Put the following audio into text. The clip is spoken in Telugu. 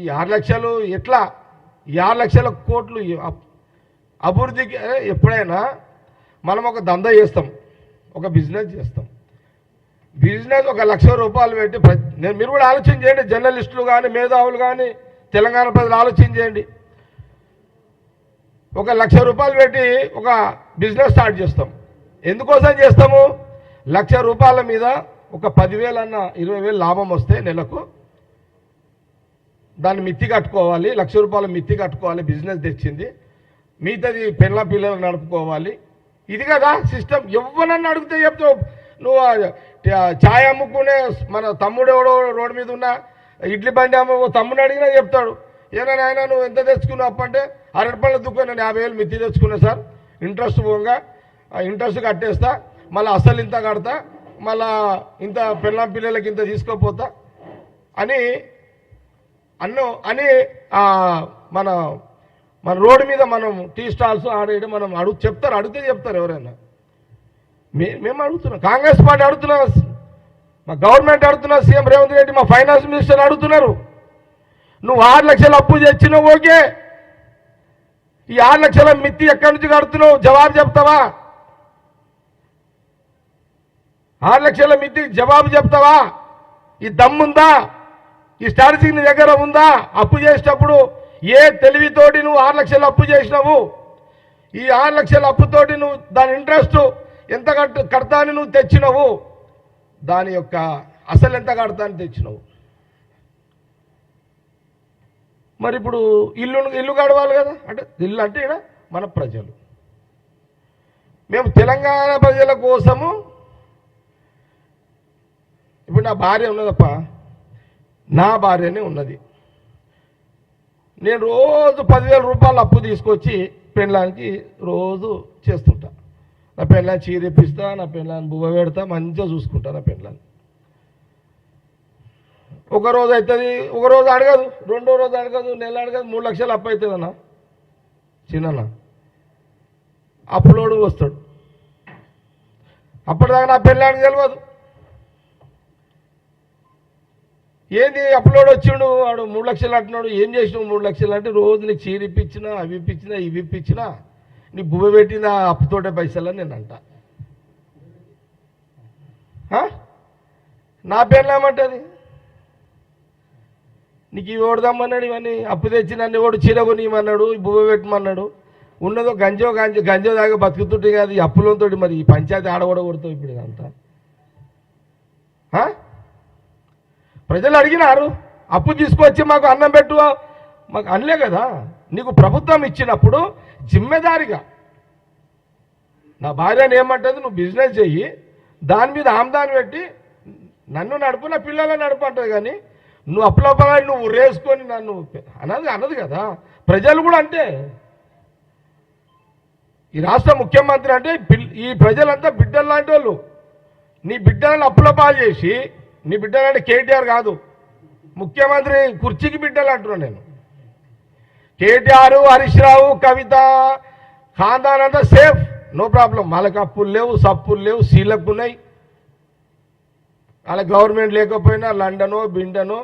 ఈ 6 లక్షలు ఎట్లా? ఈ 6 లక్షల కోట్లు అభివృద్ధికి ఎప్పుడైనా మనం ఒక దందా చేస్తాం, ఒక బిజినెస్ చేస్తాం. బిజినెస్ 1 లక్ష రూపాయలు పెట్టి మీరు కూడా ఆలోచన చేయండి, జర్నలిస్టులు కానీ మేధావులు కానీ తెలంగాణ ప్రజలు ఆలోచన చేయండి. 1 లక్ష రూపాయలు పెట్టి ఒక బిజినెస్ స్టార్ట్ చేస్తాం. ఎందుకోసం చేస్తాము? 1 లక్ష రూపాయల మీద ఒక 10,000 అన్న 20,000 లాభం వస్తే నెలకు దాన్ని మిత్తి కట్టుకోవాలి, 1 లక్ష రూపాయలు మిత్తి కట్టుకోవాలి. బిజినెస్ తెచ్చింది, మిగతాది పిల్లలు నడుపుకోవాలి. ఇది కదా సిస్టమ్. ఎవరన్నా అడిగితే చెప్తావు. నువ్వు ఛాయ్ అమ్ముకునే మన తమ్ముడు ఎవడో రోడ్డు మీద ఉన్న ఇడ్లీ బండి అమ్మ తమ్ముడు అడిగినా చెప్తాడు, ఏనా నాయన నువ్వు ఎంత తెచ్చుకున్నావు అప్పంటే 60 రూపాయల దుకాణం నేను 50,000 మిత్తి తెచ్చుకున్నా సార్, ఇంట్రెస్ట్ పోగా ఇంట్రెస్ట్ కట్టేస్తా, మళ్ళీ అసలు ఇంత కడతా, మళ్ళా ఇంత పిల్లలకి ఇంత తీసుకోపోతా అని మన మన రోడ్డు మీద మనం టీ స్టాల్స్ ఆడేయడం మనం అడిగితే చెప్తారు ఎవరైనా. మేము అడుగుతున్నాం, కాంగ్రెస్ పార్టీ అడుగుతున్నాం, మా గవర్నమెంట్ అడుగుతున్నారు, సీఎం రేవంత్ రెడ్డి, మా ఫైనాన్స్ మినిస్టర్ అడుగుతున్నారు. నువ్వు 6 లక్షలు అప్పు తెచ్చినావు, ఓకే, ఈ 6 లక్షల మిత్తి ఎక్కడి నుంచి కడుతున్నావు? జవాబు చెప్తావా? 6 లక్షల మిత్తికి జవాబు చెప్తావా? ఈ దమ్ముందా? ఈ స్ట్రాటజీ నీ దగ్గర ఉందా? అప్పు చేసేటప్పుడు ఏ తెలివితోటి నువ్వు 6 లక్షలు అప్పు చేసినావు? ఈ 6 లక్షల అప్పుతోటి నువ్వు దాని ఇంట్రెస్ట్ ఎంత కడతా అని నువ్వు తెచ్చినావు, దాని యొక్క అసలు ఎంత కడతా అని తెచ్చినావు. మరి ఇప్పుడు ఇల్లు గడవాలి కదా, అంటే ఇల్లు అంటే ఇక్కడ మన ప్రజలు, మేము తెలంగాణ ప్రజల కోసము. ఇప్పుడు నా భార్య ఉన్నదప్ప, నా భార్యనే ఉన్నది. నేను రోజు 10,000 రూపాయలు అప్పు తీసుకొచ్చి పెళ్ళానికి రోజు చేస్తుంటా. నా పెళ్ళాన్ని చీరెప్పిస్తా, నా పెళ్ళాన్ని బువ్వ పెడతా, మంచిగా చూసుకుంటా నా పెళ్ళాన్ని. ఒక రోజు అవుతుంది, ఒక రోజు అడగదు, 2వ రోజు అడగదు, నెల అడగదు, 3 లక్షలు అప్పు అవుతుందన్నా. చిన్న అప్పులోడు వస్తాడు, అప్పటిదాకా నా పెళ్ళానికి తెలియదు. ఏంది అప్పులోడు వచ్చిండు, వాడు 3 లక్షలు అంటున్నాడు, ఏం చేసినావు 3 లక్షలు అంటే, రోజు నీకు చీరిప్పించినా, అవి ఇప్పించినా, ఇవి ఇప్పించినా, నీ బువ్వ పెట్టిన అప్పుతోటే పైసలని నేను అంట. నా పెళ్ళామంటది, నీకు ఇవి ఓడదామన్నాడు, ఇవన్నీ అప్పు తెచ్చి నన్ను ఓడు చీర కొనియమన్నాడు, బువ్వ పెట్టమన్నాడు, ఉన్నదో గంజో దాకా బతుకుతుంటే కాదు ఈ అప్పులతో. మరి ఈ పంచాయతీ ఆడగొడగొడతావు ఇప్పుడు ఇదంతా. ప్రజలు అడిగినారు, అప్పు తీసుకొచ్చి మాకు అన్నం పెట్టు, మాకు అనలే కదా. నీకు ప్రభుత్వం ఇచ్చినప్పుడు జిమ్మెదారిగా నా భార్యను ఏమంటుంది, నువ్వు బిజినెస్ చెయ్యి, దాని మీద ఆమ్దాన్ని పెట్టి నన్ను నడుపు, నా పిల్లలను నడుపు అంటుంది. కానీ నువ్వు అప్పులపలా నువ్వు రేసుకొని నన్ను అన్నది కదా. ప్రజలు కూడా అంటే, ఈ రాష్ట్ర ముఖ్యమంత్రి అంటే ఈ ప్రజలంతా బిడ్డలు లాంటి వాళ్ళు. నీ బిడ్డలను అప్పుల పాలు చేసి, నీ బిడ్డలంటే కేటీఆర్ కాదు, ముఖ్యమంత్రి కుర్చీకి బిడ్డలు అంటున్నాను నేను. కేటీఆర్, హరీష్ రావు, కవిత, ఖాందాన్ అంతా సేఫ్, నో ప్రాబ్లం. వాళ్ళకి అప్పులు లేవు, సప్పులు లేవు, సీలకు ఉన్నాయి. వాళ్ళ గవర్నమెంట్ లేకపోయినా లండనో బిండనో